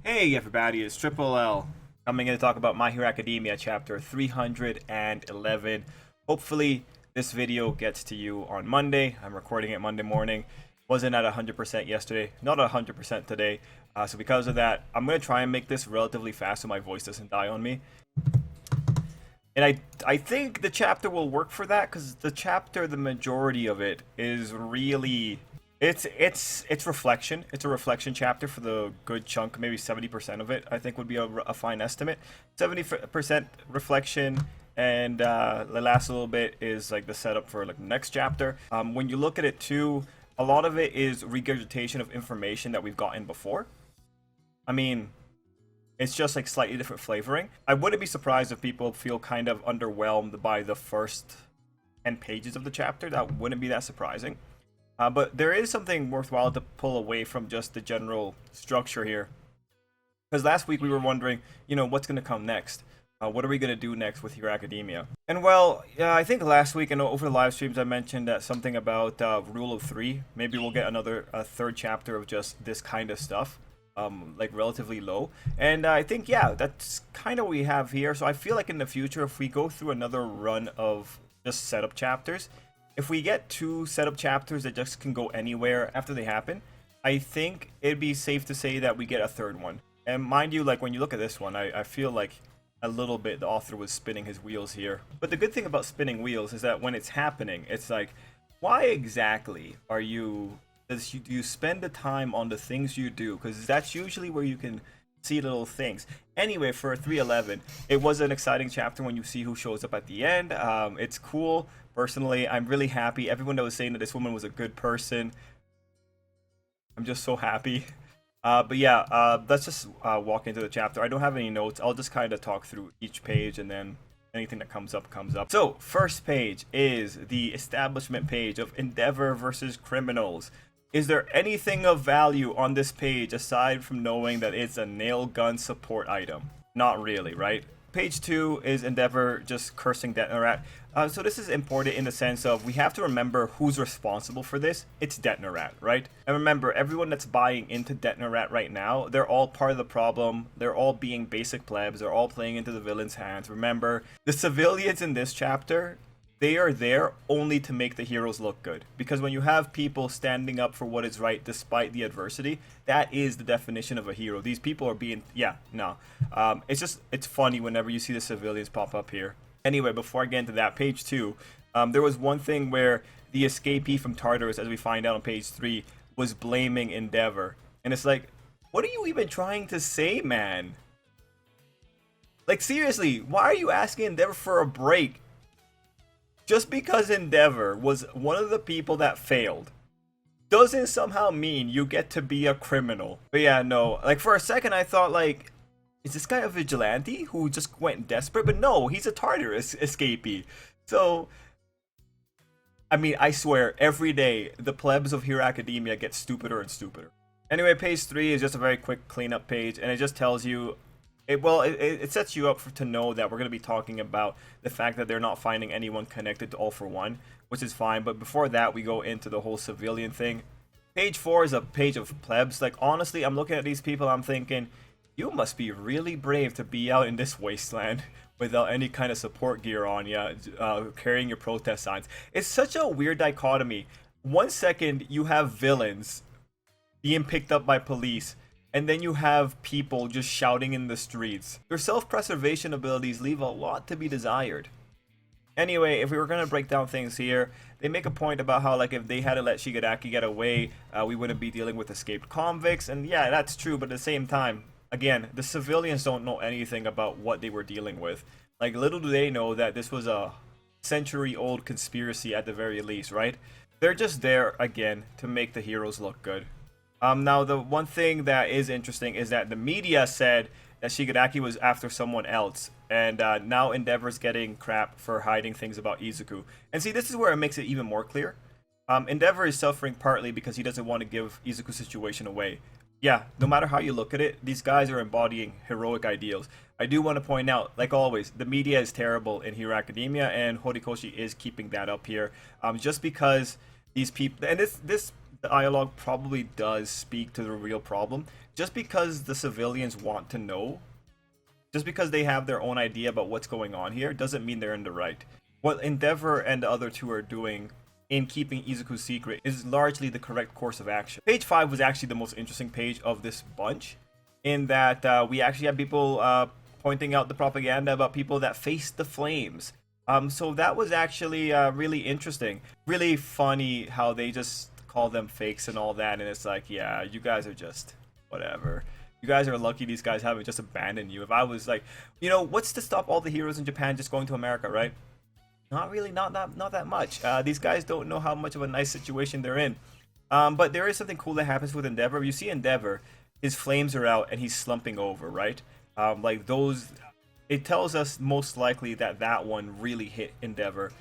Hey everybody, it's Tripl-L coming in to talk about My Hero Academia chapter 311. Hopefully this video gets to you on Monday. I'm recording it Monday morning. Wasn't at 100% yesterday, not 100% today. So because of that, I'm going to try and make this relatively fast so my voice doesn't die on me. And I think the chapter will work for that because the chapter, the majority of it is really it's reflection. It's a reflection chapter for the good chunk, maybe 70% of it. I think would be a fine estimate. 70% reflection, and the last little bit is like the setup for like the next chapter. When you look at it too, a lot of it is regurgitation of information that we've gotten before. I mean, it's just like slightly different flavoring. I wouldn't be surprised if people feel kind of underwhelmed by the first 10 pages of the chapter. That wouldn't be that surprising. But there is something worthwhile to pull away from just the general structure here. Because last week we were wondering, what's going to come next? What are we going to do next with Hero Academia? And well, I think last week and over the live streams I mentioned that something about Rule of Three. Maybe we'll get a third chapter of just this kind of stuff. Like relatively low. And I think, yeah, that's kind of what we have here. So I feel like in the future, if we go through another run of just setup chapters, if we get 2 setup chapters that just can go anywhere after they happen, I think it'd be safe to say that we get a third one. And mind you, like when you look at this one, I feel like a little bit the author was spinning his wheels here. But the good thing about spinning wheels is that when it's happening, it's like, why exactly do you spend the time on the things you do? Because that's usually where you can see little things. Anyway, for 311, it was an exciting chapter when you see who shows up at the end. It's cool. Personally, I'm really happy. Everyone that was saying that this woman was a good person, I'm just so happy. But yeah, let's just walk into the chapter. I don't have any notes. I'll just kind of talk through each page and then anything that comes up comes up. So, first page is the establishment page of Endeavor versus Criminals. Is there anything of value on this page aside from knowing that it's a nail gun support item? Not really, right? Page 2 is Endeavor just cursing Detnerat. So this is important in the sense of we have to remember who's responsible for this. It's Detnerat, right? And remember, everyone that's buying into Detnerat right now, they're all part of the problem. They're all being basic plebs. They're all playing into the villain's hands. Remember, the civilians in this chapter, they are there only to make the heroes look good. Because when you have people standing up for what is right despite the adversity, that is the definition of a hero. These people are being, it's funny whenever you see the civilians pop up here. Anyway, before I get into that, page 2, there was one thing where the escapee from Tartarus, as we find out on page 3, was blaming Endeavor. And it's like, what are you even trying to say, man? Like, seriously, why are you asking Endeavor for a break? Just because Endeavor was one of the people that failed doesn't somehow mean you get to be a criminal. But yeah, no, like for a second I thought like, is this guy a vigilante who just went desperate? But no, he's a Tartarus escapee. So, I mean, I swear, every day the plebs of Hero Academia get stupider and stupider. Anyway, page 3 is just a very quick cleanup page, and it just tells you it sets you up to know that we're going to be talking about the fact that they're not finding anyone connected to All For One, which is fine. But before that, we go into the whole civilian thing. Page 4 is a page of plebs. Like, honestly, I'm looking at these people, I'm thinking, you must be really brave to be out in this wasteland without any kind of support gear on you, carrying your protest signs. It's such a weird dichotomy. 1 second, you have villains being picked up by police, and then you have people just shouting in the streets. Their self-preservation abilities leave a lot to be desired. Anyway, if we were going to break down things here, they make a point about how, like, if they had to let Shigaraki get away, we wouldn't be dealing with escaped convicts. And yeah, that's true, but at the same time, again, the civilians don't know anything about what they were dealing with. Like, little do they know that this was a century-old conspiracy at the very least, right? They're just there, again, to make the heroes look good. Now, the one thing that is interesting is that the media said that Shigaraki was after someone else, and now Endeavor's getting crap for hiding things about Izuku. And see, this is where it makes it even more clear. Endeavor is suffering partly because he doesn't want to give Izuku's situation away. Yeah, no matter how you look at it, these guys are embodying heroic ideals. I do want to point out, like always, the media is terrible in Hero Academia, and Horikoshi is keeping that up here. Just because these people, and this the dialogue probably does speak to the real problem. Just because the civilians want to know, just because they have their own idea about what's going on here, doesn't mean they're in the right. What Endeavor and the other two are doing in keeping Izuku's secret is largely the correct course of action. Page 5 was actually the most interesting page of this bunch, in that we actually had people pointing out the propaganda about people that faced the flames. So that was actually really interesting. Really funny how they just call them fakes and all that, and it's like, yeah, you guys are just whatever. You guys are lucky these guys haven't just abandoned you. If I was like, you know, what's to stop all the heroes in Japan just going to America, right? Not really, not that much. These guys don't know how much of a nice situation they're in. But there is something cool that happens with Endeavor. You see Endeavor, his flames are out and he's slumping over, right? Like those, it tells us most likely that that one really hit Endeavor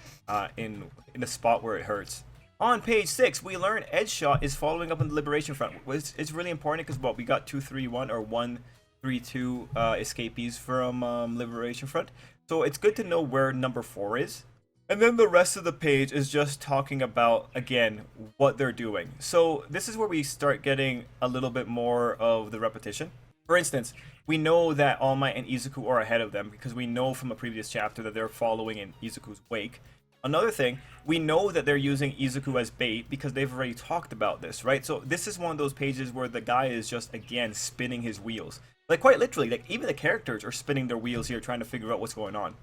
in the spot where it hurts. On page 6, we learn Edgeshot is following up on the Liberation Front. It's really important because what we got 231 or 132 escapees from Liberation Front. So it's good to know where number 4 is. And then the rest of the page is just talking about, again, what they're doing. So this is where we start getting a little bit more of the repetition. For instance, we know that All Might and Izuku are ahead of them because we know from a previous chapter that they're following in Izuku's wake. Another thing, we know that they're using Izuku as bait because they've already talked about this, right? So this is one of those pages where the guy is just, again, spinning his wheels. Like, quite literally, like, even the characters are spinning their wheels here trying to figure out what's going on.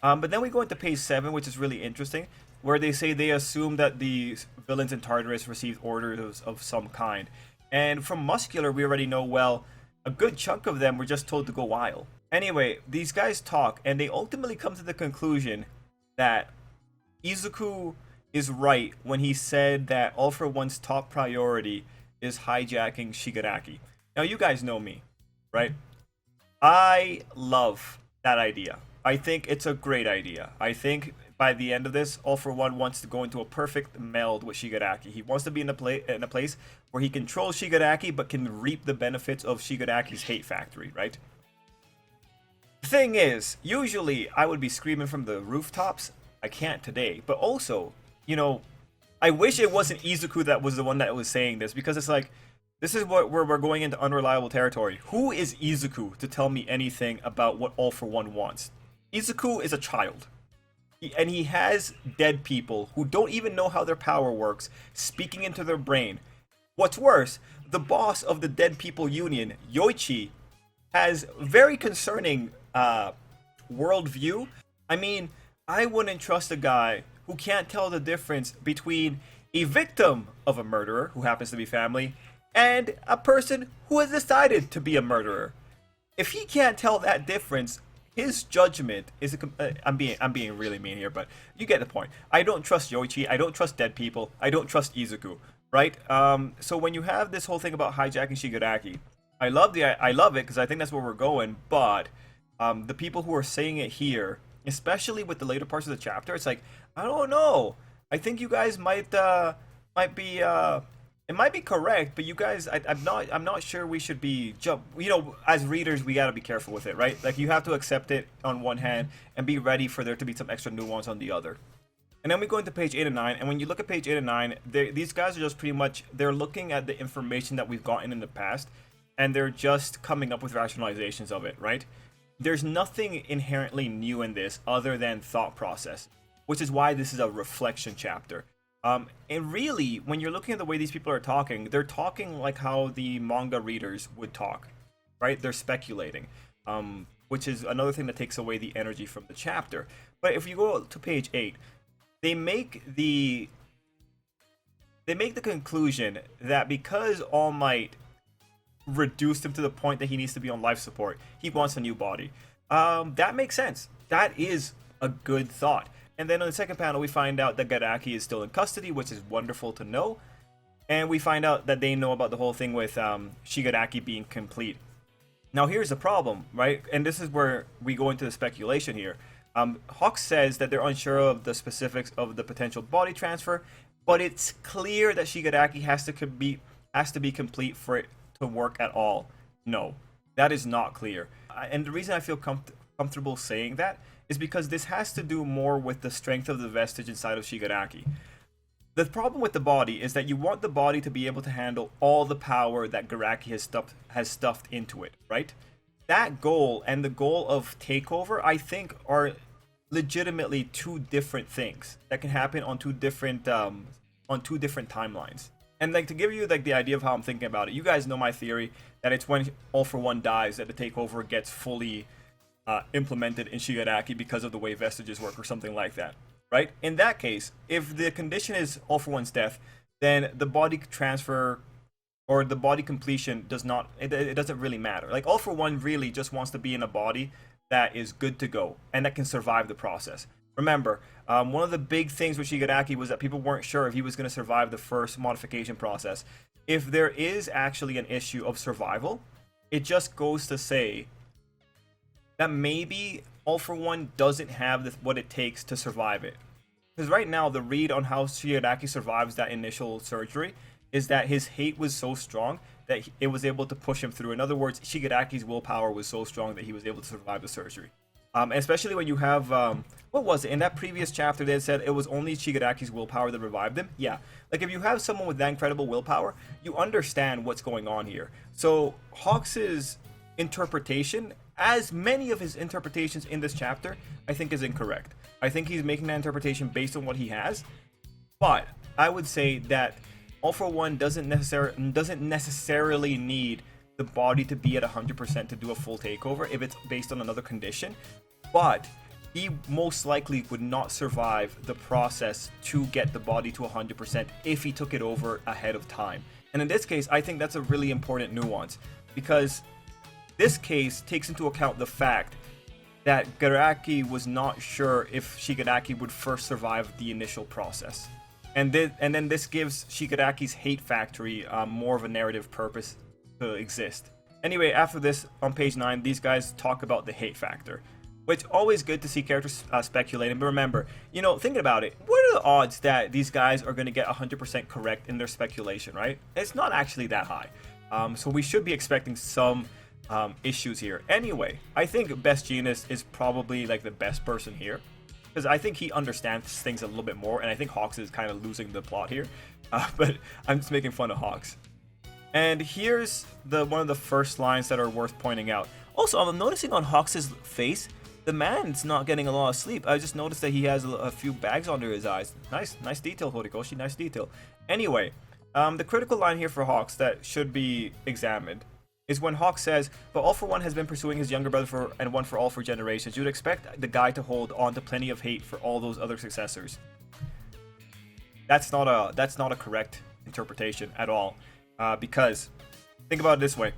But then we go into page 7, which is really interesting, where they say they assume that the villains in Tartarus received orders of some kind. And from Muscular, we already know, well, a good chunk of them were just told to go wild. Anyway, these guys talk, and they ultimately come to the conclusion that Izuku is right when he said that All for One's top priority is hijacking Shigaraki. Now, you guys know me, right? I love that idea. I think it's a great idea. I think by the end of this, All for One wants to go into a perfect meld with Shigaraki. He wants to be in a place where he controls Shigaraki but can reap the benefits of Shigaraki's hate factory, right? The thing is, usually I would be screaming from the rooftops. I can't today. But also, you know, I wish it wasn't Izuku that was the one that was saying this, because it's like, this is where we're going into unreliable territory. Who is Izuku to tell me anything about what All for One wants? Izuku is a child. And he has dead people who don't even know how their power works, speaking into their brain. What's worse, the boss of the Dead People Union, Yoichi, has very concerning worldview. I mean, I wouldn't trust a guy who can't tell the difference between a victim of a murderer, who happens to be family, and a person who has decided to be a murderer. If he can't tell that difference, his judgment is I'm being really mean here, but you get the point. I don't trust Yoichi. I don't trust dead people. I don't trust Izuku, right? So when you have this whole thing about hijacking Shigaraki, I love it because I think that's where we're going. But the people who are saying it here, especially with the later parts of the chapter, it's like, I don't know. I think you guys might be. It might be correct, but you guys, I'm not sure we should be you know, as readers, we gotta be careful with it, right? Like, you have to accept it on one hand and be ready for there to be some extra nuance on the other. And then we go into page 8 and 9, and when you look at page 8 and 9, these guys are just pretty much, they're looking at the information that we've gotten in the past, and they're just coming up with rationalizations of it, right? There's nothing inherently new in this other than thought process, which is why this is a reflection chapter. And really, when you're looking at the way these people are talking, they're talking like how the manga readers would talk, right? They're speculating, which is another thing that takes away the energy from the chapter. But if you go to page 8, they make the conclusion that because All Might reduced him to the point that he needs to be on life support, he wants a new body. That makes sense. That is a good thought. And then on the second panel, we find out that Garaki is still in custody, which is wonderful to know. And we find out that they know about the whole thing with Shigaraki being complete. Now, here's the problem, right? And this is where we go into the speculation here. Hawk says that they're unsure of the specifics of the potential body transfer, but it's clear that Shigaraki has to be complete for it to work at all. No, that is not clear. And the reason I feel comfortable saying that is because this has to do more with the strength of the vestige inside of Shigaraki. The problem with the body is that you want the body to be able to handle all the power that Garaki has stuffed into it, right? That goal and the goal of takeover, I think, are legitimately two different things that can happen on two different timelines. And like, to give you like the idea of how I'm thinking about it, you guys know my theory that it's when All For One dies that the takeover gets fully implemented in Shigaraki because of the way vestiges work or something like that, right? In that case, if the condition is All For One's death, then the body transfer or the body completion does not, it doesn't really matter. Like, All For One really just wants to be in a body that is good to go and that can survive the process. Remember, one of the big things with Shigaraki was that people weren't sure if he was going to survive the first modification process. If there is actually an issue of survival, it just goes to say that maybe All For One doesn't have what it takes to survive it. Because right now, the read on how Shigaraki survives that initial surgery is that his hate was so strong that it was able to push him through. In other words, Shigaraki's willpower was so strong that he was able to survive the surgery. Especially when you have, what was it? In that previous chapter, they said it was only Shigaraki's willpower that revived him. Yeah. Like, if you have someone with that incredible willpower, you understand what's going on here. So, Hawks' interpretation, as many of his interpretations in this chapter, I think is incorrect. I think he's making that interpretation based on what he has. But I would say that All For One doesn't necessarily need the body to be at 100% to do a full takeover if it's based on another condition, but he most likely would not survive the process to get the body to 100% if he took it over ahead of time. And in this case, I think that's a really important nuance, because this case takes into account the fact that Garaki was not sure if Shigaraki would first survive the initial process. And then this gives Shigaraki's hate factory more of a narrative purpose to exist. Anyway, after this, on page 9, these guys talk about the hate factor, which always good to see characters speculating. But remember, you know, thinking about it, what are the odds that these guys are going to get 100% correct in their speculation, right? It's not actually that high. So we should be expecting some issues here. Anyway, I think Best Genius is probably like the best person here, because I think he understands things a little bit more, and I think Hawks is kind of losing the plot here. But I'm just making fun of Hawks. And here's one of the first lines that are worth pointing out. Also, I'm noticing on Hawks' face, the man's not getting a lot of sleep. I just noticed that he has a few bags under his eyes. Nice detail, Horikoshi, nice detail. Anyway, the critical line here for Hawks that should be examined is when Hawks says, "But All For One has been pursuing his younger brother and one for all for generations. You'd expect the guy to hold on to plenty of hate for all those other successors." That's not a correct interpretation at all. Because think about it this way.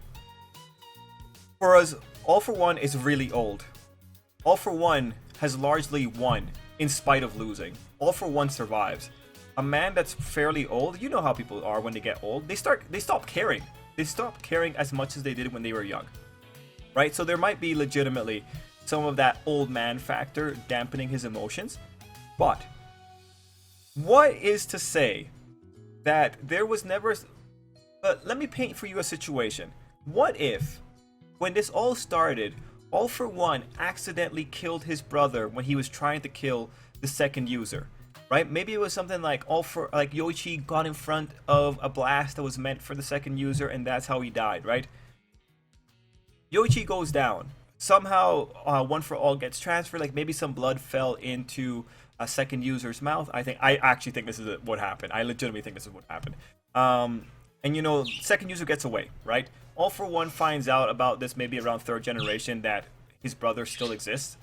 For us, All For One is really old. All For One has largely won in spite of losing. All For One survives. A man that's fairly old, you know how people are when they get old. They stop caring. They stop caring as much as they did when they were young. Right? So there might be legitimately some of that old man factor dampening his emotions. But what is to say that there was never... But let me paint for you a situation. What if, when this all started, All For One accidentally killed his brother when he was trying to kill the second user, right? Maybe it was something like Yoichi got in front of a blast that was meant for the second user, and that's how he died, right? Yoichi goes down. Somehow, One For All gets transferred. Like, maybe some blood fell into a second user's mouth. I actually think this is what happened. I legitimately think this is what happened. And you know, second user gets away, right? All For One finds out about this maybe around third generation, that his brother still exists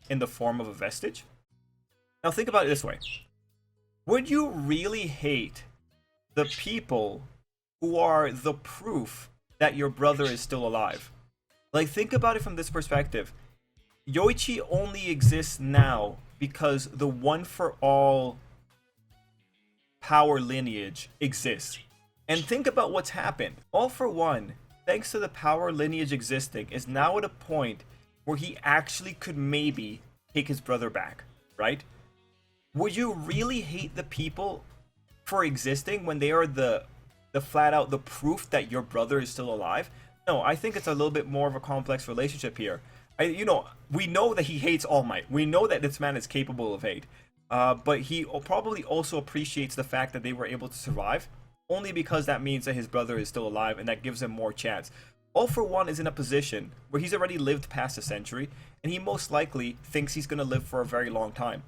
in the form of a vestige. Now think about it this way. Would you really hate the people who are the proof that your brother is still alive? Like, think about it from this perspective. Yoichi only exists now because the One For All power lineage exists. And think about what's happened. All For One, thanks to the power lineage existing, is now at a point where he actually could maybe take his brother back, right? Would you really hate the people for existing when they are the flat out the proof that your brother is still alive? No, I think it's a little bit more of a complex relationship here. We know that he hates All Might. We know that this man is capable of hate. but he probably also appreciates the fact that they were able to survive, only because that means that his brother is still alive and that gives him more chance. All for One is in a position where he's already lived past a century, and he most likely thinks he's going to live for a very long time.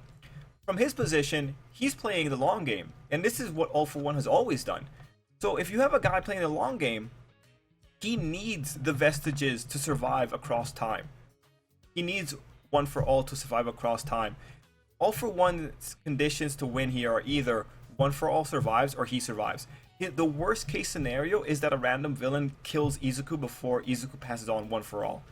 From his position, he's playing the long game, and this is what All for One has always done. So if you have a guy playing the long game, he needs the vestiges to survive across time. He needs One for All to survive across time. All for One's conditions to win here are either One for All survives or he survives. The worst case scenario is that a random villain kills Izuku before Izuku passes on One for All.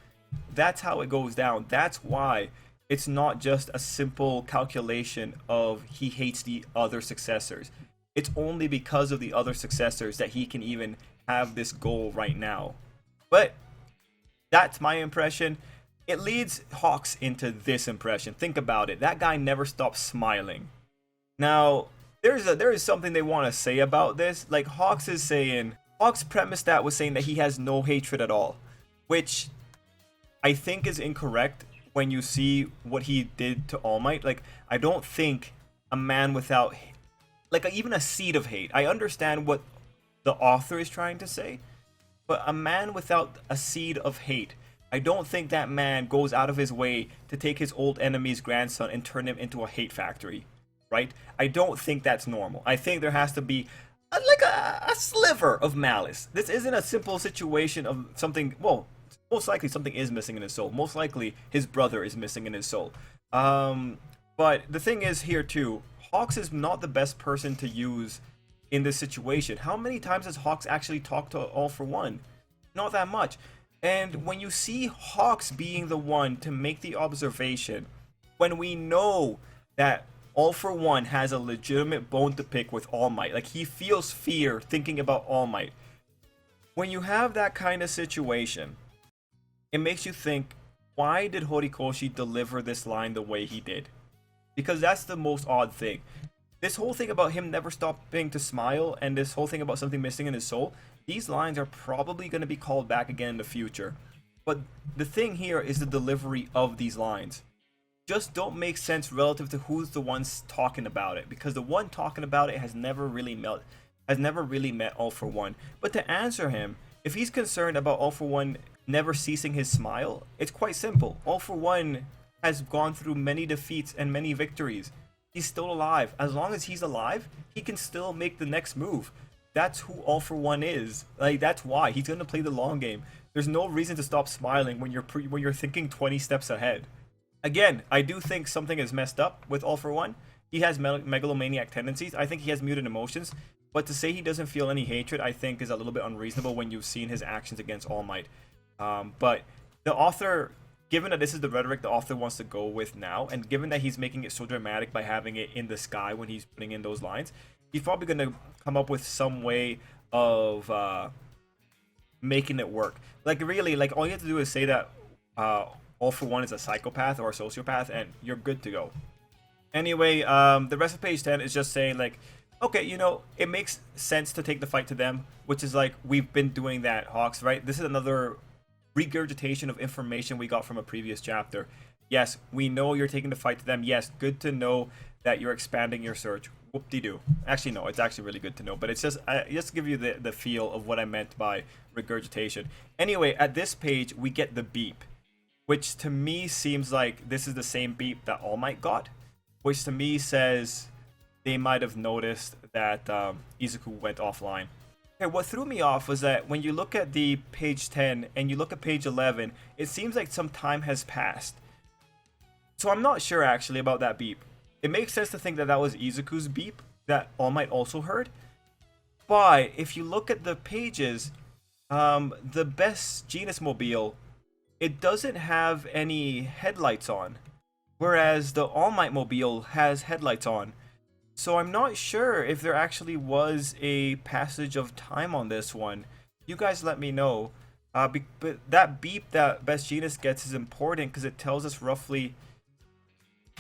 That's how it goes down. That's why it's not just a simple calculation of he hates the other successors. It's only because of the other successors that he can even have this goal right now. But that's my impression. It leads Hawks into this impression. Think about it. That guy never stops smiling. Now, there is something they want to say about this. Like, Hawks premised that with saying that he has no hatred at all, which I think is incorrect when you see what he did to All Might. Like, I don't think a man without, like, even a seed of hate. I understand what the author is trying to say, but a man without a seed of hate, I don't think that man goes out of his way to take his old enemy's grandson and turn him into a hate factory, right? I don't think that's normal. I think there has to be a sliver of malice. This isn't a simple situation of something, well, most likely something is missing in his soul. Most likely his brother is missing in his soul. But the thing is here too, Hawks is not the best person to use in this situation. How many times has Hawks actually talked to All for One? Not that much. And when you see Hawks being the one to make the observation, when we know that All for One has a legitimate bone to pick with All Might, like he feels fear thinking about All Might. When you have that kind of situation, it makes you think, why did Horikoshi deliver this line the way he did? Because that's the most odd thing. This whole thing about him never stopping to smile, and this whole thing about something missing in his soul, these lines are probably going to be called back again in the future. But the thing here is the delivery of these lines. Just don't make sense relative to who's the ones talking about it, because the one talking about it has never really met All for One. But to answer him, if he's concerned about All for One never ceasing his smile, it's quite simple. All for One has gone through many defeats and many victories. He's still alive. As long as he's alive, he can still make the next move. That's who All for One is. Like, that's why he's gonna play the long game. There's no reason to stop smiling when you're thinking 20 steps ahead. Again, I do think something is messed up with All for One. He has megalomaniac tendencies. I think he has muted emotions. But to say he doesn't feel any hatred, I think is a little bit unreasonable when you've seen his actions against All Might. But the author, given that this is the rhetoric the author wants to go with now, and given that he's making it so dramatic by having it in the sky when he's putting in those lines, he's probably going to come up with some way of making it work. Like, really, like, all you have to do is say that All for One is a psychopath or a sociopath, and you're good to go. Anyway, the rest of page 10 is just saying, like, okay, you know, it makes sense to take the fight to them, which is like, we've been doing that, Hawks, right? This is another regurgitation of information we got from a previous chapter. Yes, we know you're taking the fight to them. Yes, good to know that you're expanding your search. Whoop-de-doo. Actually, no, it's actually really good to know, but it's just to give you the feel of what I meant by regurgitation. Anyway, at this page, we get the beep, which to me seems like this is the same beep that All Might got, which to me says they might have noticed that Izuku went offline. Okay, what threw me off was that when you look at the page 10 and you look at page 11, it seems like some time has passed. So I'm not sure actually about that beep. It makes sense to think that that was Izuku's beep that All Might also heard. But if you look at the pages, the Best Jeanist Mobile, it doesn't have any headlights on, whereas the All Might Mobile has headlights on. So I'm not sure if there actually was a passage of time on this one. You guys let me know. But that beep that Best Jeanist gets is important because it tells us roughly...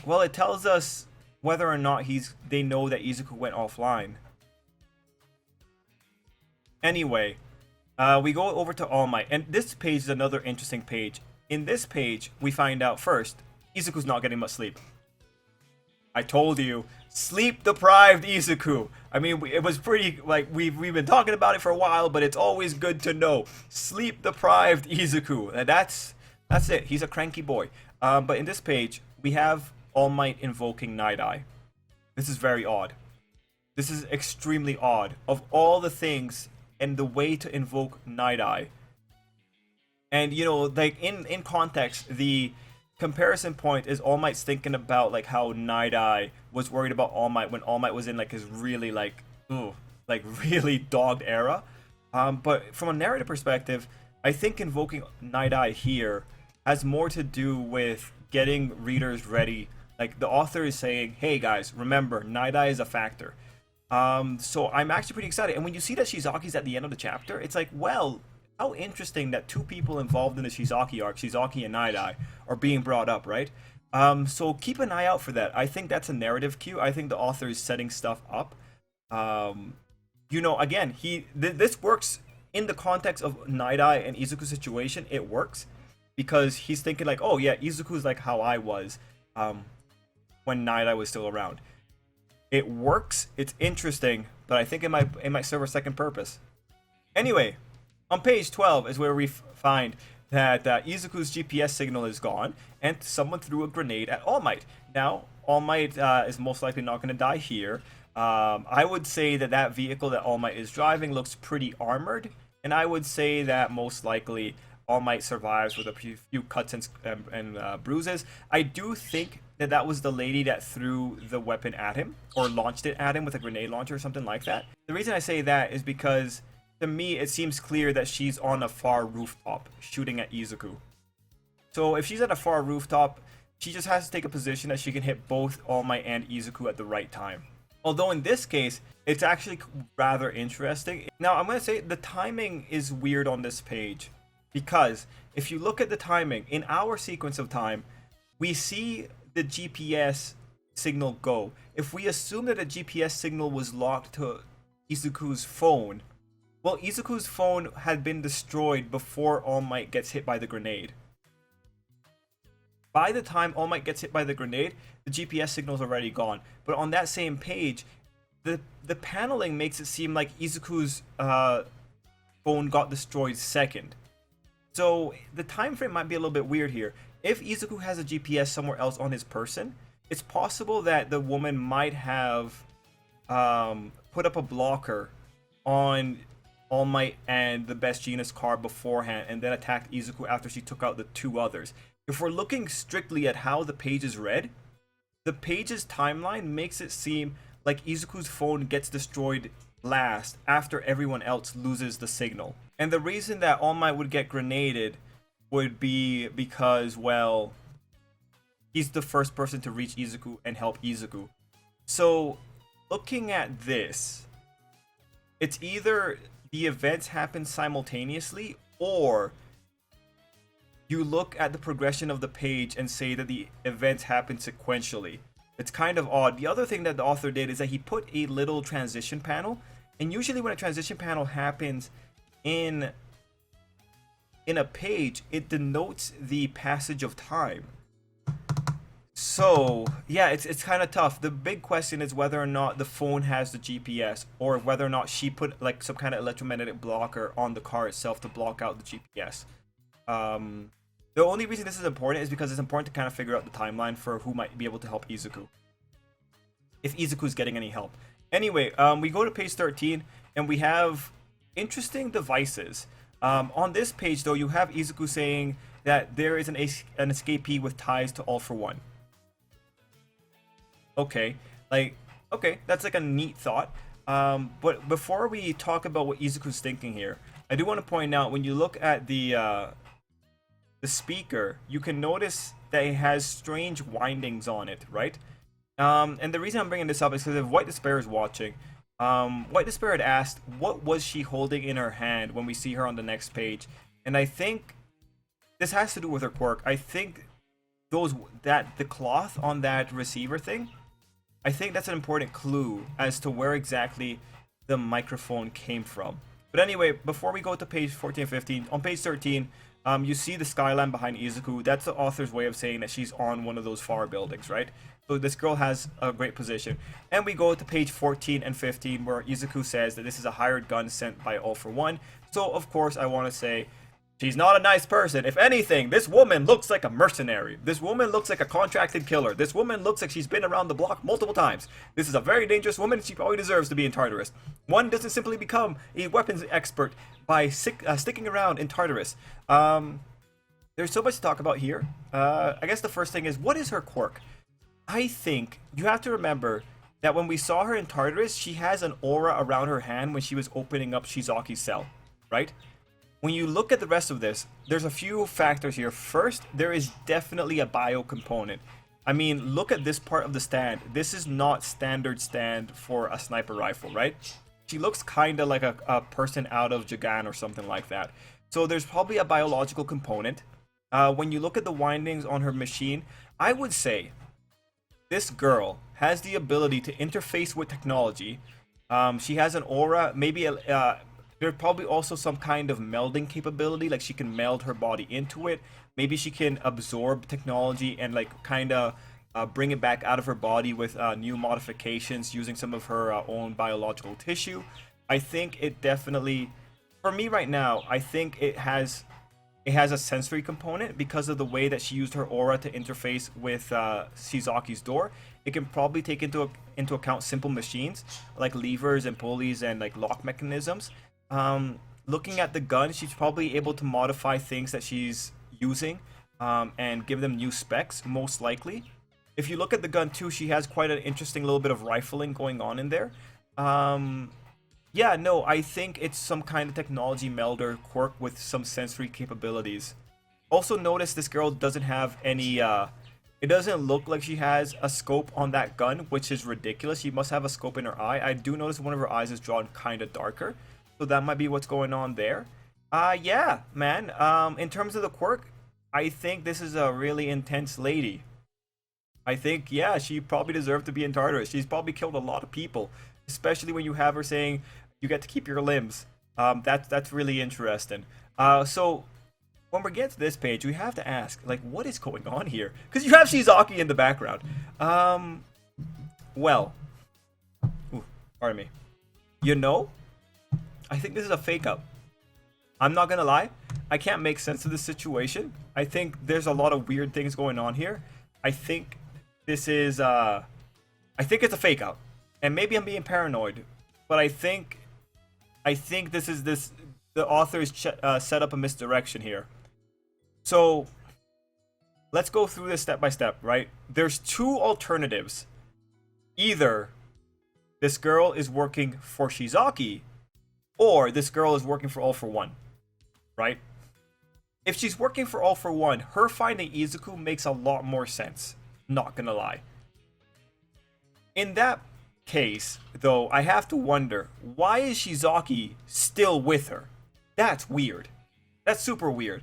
Well, it tells us whether or not they know that Izuku went offline. Anyway, we go over to All Might, and this page is another interesting page. In this page, we find out first, Izuku's not getting much sleep. I told you, sleep deprived Izuku. I mean, it was pretty, like, we've been talking about it for a while, but it's always good to know. Sleep deprived Izuku. And that's it. He's a cranky boy. But in this page, we have All Might invoking Night Eye. This is very odd. This is extremely odd. Of all the things and the way to invoke Night Eye. And, you know, like, in context, the comparison point is All Might's thinking about, like, how Night Eye was worried about All Might when All Might was in, like, his really, like, really dogged era. But from a narrative perspective, I think invoking Night Eye here has more to do with getting readers ready. Like, the author is saying, hey guys, remember, Night Eye is a factor. So I'm actually pretty excited. And when you see that Shizaki's at the end of the chapter, it's like, well, how interesting that two people involved in the Chisaki arc, Chisaki and Night Eye, are being brought up, right? So keep an eye out for that. I think that's a narrative cue. I think the author is setting stuff up. You know, again, this works in the context of Night Eye and Izuku's situation. It works because he's thinking like, oh yeah, Izuku's like how I was when Night Eye was still around. It works. It's interesting, but I think it might serve a second purpose. Anyway, on page 12 is where we find that Izuku's GPS signal is gone, and someone threw a grenade at All Might. Now, All Might is most likely not going to die here. I would say that vehicle that All Might is driving looks pretty armored, and I would say that most likely All Might survives with a few cuts and bruises. I do think that was the lady that threw the weapon at him, or launched it at him with a grenade launcher or something like that. The reason I say that is because to me, it seems clear that she's on a far rooftop shooting at Izuku. So if she's at a far rooftop, she just has to take a position that she can hit both All Might and Izuku at the right time. Although in this case, it's actually rather interesting. Now, I'm going to say the timing is weird on this page. Because if you look at the timing, in our sequence of time, we see the GPS signal go. If we assume that a GPS signal was locked to Izuku's phone, well, Izuku's phone had been destroyed before All Might gets hit by the grenade. By the time All Might gets hit by the grenade, the GPS signal's already gone. But on that same page, the paneling makes it seem like Izuku's phone got destroyed second. So the time frame might be a little bit weird here. If Izuku has a GPS somewhere else on his person, it's possible that the woman might have put up a blocker on All Might and the Best Jeanist car beforehand, and then attacked Izuku after she took out the two others. If we're looking strictly at how the page is read, the page's timeline makes it seem like Izuku's phone gets destroyed last after everyone else loses the signal. And the reason that All Might would get grenaded would be because, well, he's the first person to reach Izuku and help Izuku. So, looking at this, it's either the events happen simultaneously, or you look at the progression of the page and say that the events happen sequentially. It's kind of odd. The other thing that the author did is that he put a little transition panel, and usually when a transition panel happens in a page, it denotes the passage of time. So yeah, it's kind of tough. The big question is whether or not the phone has the GPS, or whether or not she put like some kind of electromagnetic blocker on the car itself to block out the GPS. The only reason this is important is because it's important to kind of figure out the timeline for who might be able to help Izuku, if Izuku's getting any help. Anyway, we go to page 13, and we have interesting devices. On this page, though, you have Izuku saying that there is an escapee with ties to All for One. Okay, that's like a neat thought. But before we talk about what Izuku's thinking here, I do want to point out, when you look at the speaker, you can notice that it has strange windings on it, right? And the reason I'm bringing this up is because if White Despair is watching, White Despair had asked, what was she holding in her hand when we see her on the next page? And I think this has to do with her quirk. I think the cloth on that receiver thing, I think that's an important clue as to where exactly the microphone came from. But anyway, before we go to page 14 and 15, on page 13, You see the skyline behind Izuku. That's the author's way of saying that she's on one of those far buildings, right? So this girl has a great position. And we go to page 14 and 15 where Izuku says that this is a hired gun sent by All For One. So of course I want to say she's not a nice person. If anything, this woman looks like a mercenary. This woman looks like a contracted killer. This woman looks like she's been around the block multiple times. This is a very dangerous woman. She probably deserves to be in Tartarus. One doesn't simply become a weapons expert by sticking around in Tartarus. There's so much to talk about here. I guess the first thing is, what is her quirk? I think you have to remember that when we saw her in Tartarus, she has an aura around her hand when she was opening up Shizaki's cell, right? When you look at the rest of this, there's a few factors here. First, there is definitely a bio component. I mean, look at this part of the stand. This is not standard stand for a sniper rifle, right? She looks kind of like a person out of Jagan or something like that. So there's probably a biological component. When you look at the windings on her machine, I would say this girl has the ability to interface with technology. She has an aura, maybe there's probably also some kind of melding capability, like she can meld her body into it. Maybe she can absorb technology and like kind of bring it back out of her body with new modifications using some of her own biological tissue. I think it definitely, for me right now, I think it has a sensory component because of the way that she used her aura to interface with Shizaki's door. It can probably take into account simple machines like levers and pulleys and like lock mechanisms. Looking at the gun, she's probably able to modify things that she's using and give them new specs, most likely. If you look at the gun too, she has quite an interesting little bit of rifling going on in there. Yeah, no, I think it's some kind of technology melder quirk with some sensory capabilities. Also notice this girl doesn't have any, it doesn't look like she has a scope on that gun, which is ridiculous. She must have a scope in her eye. I do notice one of her eyes is drawn kind of darker. So that might be what's going on there. Yeah, man, in terms of the quirk, I think this is a really intense lady. I think, yeah, she probably deserved to be in Tartarus. She's probably killed a lot of people, especially when you have her saying, you get to keep your limbs. That's really interesting. So when we get to this page, we have to ask, like, what is going on here? Because you have Shizaki in the background. Well, ooh, pardon me. You know, I think this is a fake up. I'm not gonna lie. I can't make sense of this situation. I think there's a lot of weird things going on here. I think this is, I think it's a fake out. And maybe I'm being paranoid, but I think the author's set up a misdirection here. So let's go through this step by step, right? There's two alternatives. Either this girl is working for Shizaki, or this girl is working for All For One, right? If she's working for All For One, her finding Izuku makes a lot more sense. Not gonna lie. In that case, though, I have to wonder, why is Shizaki still with her? That's weird. That's super weird.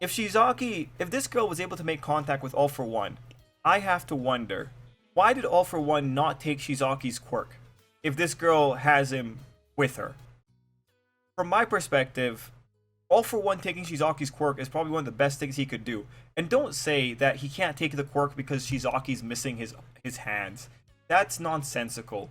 If this girl was able to make contact with All For One, I have to wonder, why did All For One not take Shizaki's quirk if this girl has him with her? From my perspective, All For One taking Shizaki's quirk is probably one of the best things he could do. And don't say that he can't take the quirk because Shizaki's missing his hands. That's nonsensical.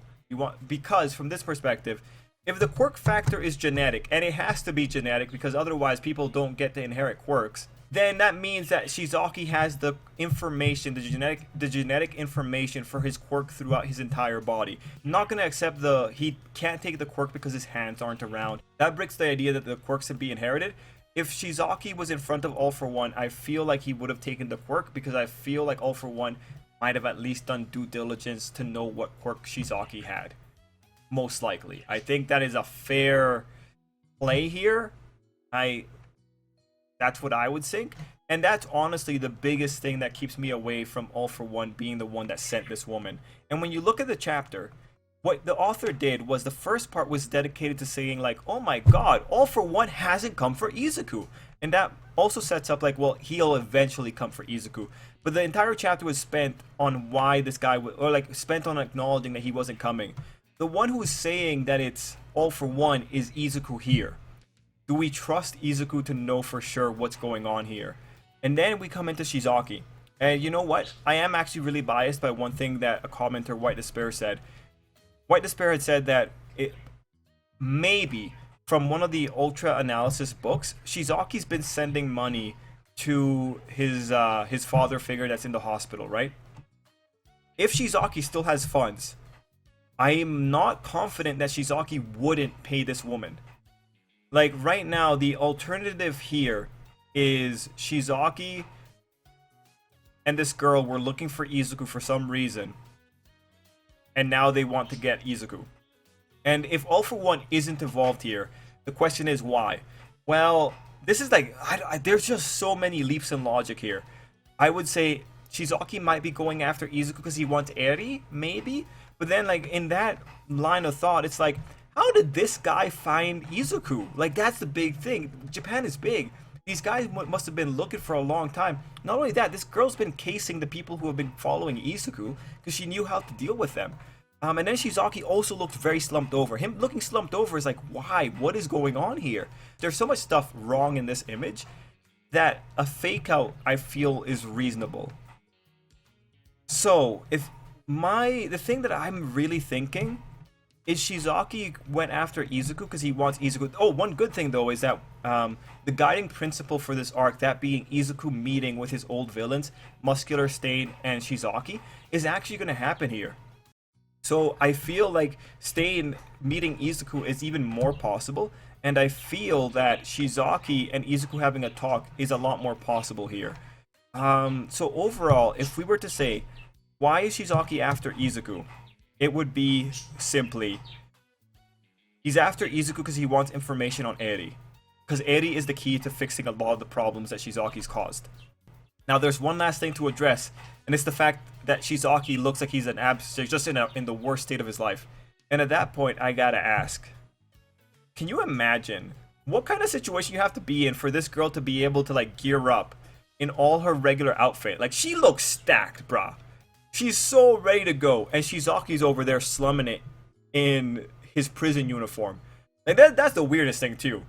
Because from this perspective, if the quirk factor is genetic, and it has to be genetic because otherwise people don't get to inherit quirks, then that means that Shizaki has the information, the genetic information for his quirk throughout his entire body. I'm not gonna accept he can't take the quirk because his hands aren't around. That breaks the idea that the quirks can be inherited. If Shizaki was in front of All For One, I feel like he would have taken the quirk because I feel like All For One might have at least done due diligence to know what quirk Shizaki had. Most likely. I think that is a fair play here. That's what I would think. And that's honestly the biggest thing that keeps me away from All For One being the one that sent this woman. And when you look at the chapter, what the author did was the first part was dedicated to saying like, oh my god, All For One hasn't come for Izuku. And that also sets up like, well, he'll eventually come for Izuku. But the entire chapter was spent on why this guy spent on acknowledging that he wasn't coming. The one who is saying that it's All For One is Izuku here. Do we trust Izuku to know for sure what's going on here? And then we come into Shizaki. And you know what? I am actually really biased by one thing that a commenter, White Despair, said. White Despair had said that it maybe from one of the Ultra Analysis books, Shizaki's been sending money to his father figure that's in the hospital, right? If Shizaki still has funds, I am not confident that Shizaki wouldn't pay this woman. Like right now, the alternative here is Shizaki and this girl were looking for Izuku for some reason, and now they want to get Izuku. And if All for One isn't involved here, the question is why? Well, this is like, there's just so many leaps in logic here. I would say Shizaki might be going after Izuku because he wants Eri, maybe? But then, like, in that line of thought, it's like, how did this guy find Izuku? Like, that's the big thing. Japan is big. These guys must have been looking for a long time. Not only that, this girl's been casing the people who have been following Izuku because she knew how to deal with them. And then Shizaki also looked very slumped over. Him looking slumped over is like, why? What is going on here? There's so much stuff wrong in this image that a fake out, I feel, is reasonable. So, the thing that I'm really thinking is Shizaki went after Izuku because he wants Izuku. Oh, one good thing though is that the guiding principle for this arc, that being Izuku meeting with his old villains, Muscular, Stain, and Shizaki, is actually going to happen here. So I feel like Stain meeting Izuku is even more possible, and I feel that Shizaki and Izuku having a talk is a lot more possible here. So overall, if we were to say, why is Shizaki after Izuku? It would be simply, he's after Izuku because he wants information on Eri. Because Eri is the key to fixing a lot of the problems that Shizaki's caused. Now there's one last thing to address, and it's the fact that Shizaki looks like he's just in the worst state of his life. And at that point, I gotta ask, can you imagine what kind of situation you have to be in for this girl to be able to like gear up in all her regular outfit? Like, she looks stacked, brah. She's so ready to go, and Shizaki's over there slumming it in his prison uniform. Like that's the weirdest thing too.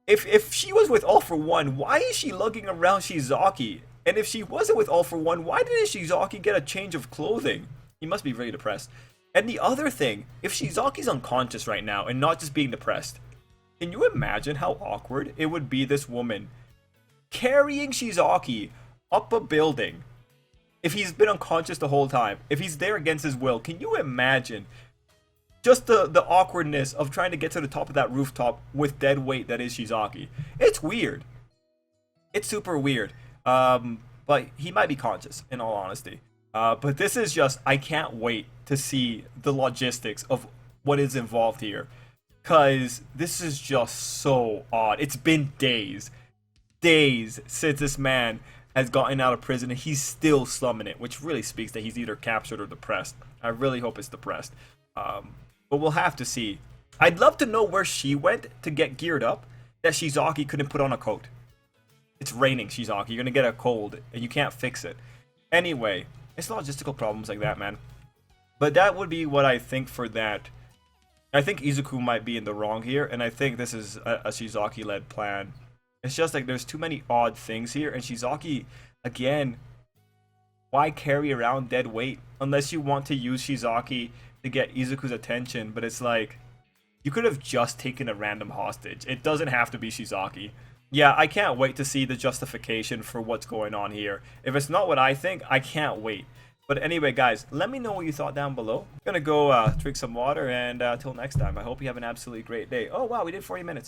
If she was with All for One, why is she lugging around Shizaki? And if she wasn't with All for One, why didn't Shizaki get a change of clothing? He must be very depressed. And the other thing, if Shizaki's unconscious right now and not just being depressed, can you imagine how awkward it would be, this woman carrying Shizaki up a building if he's been unconscious the whole time? If he's there against his will, can you imagine just the awkwardness of trying to get to the top of that rooftop with dead weight that is Shizaki? It's weird. It's super weird. But he might be conscious, in all honesty. But this is just, I can't wait to see the logistics of what is involved here. Because this is just so odd. It's been days since this man has gotten out of prison, and he's still slumming it, which really speaks that he's either captured or depressed. I really hope it's depressed. But we'll have to see. I'd love to know where she went to get geared up that Shizaki couldn't put on a coat. It's raining, Shizaki. You're gonna get a cold, and you can't fix it. Anyway, it's logistical problems like that, man. But that would be what I think for that. I think Izuku might be in the wrong here, and I think this is a Shizaki-led plan. It's just like there's too many odd things here, and Shizaki, again, why carry around dead weight unless you want to use Shizaki to get Izuku's attention? But it's like, you could have just taken a random hostage. It doesn't have to be Shizaki. Yeah, I can't wait to see the justification for what's going on here. If it's not what I think, I can't wait. But anyway, guys, let me know what you thought down below. I'm gonna go drink some water, and till next time, I hope you have an absolutely great day. Oh wow, we did 40 minutes.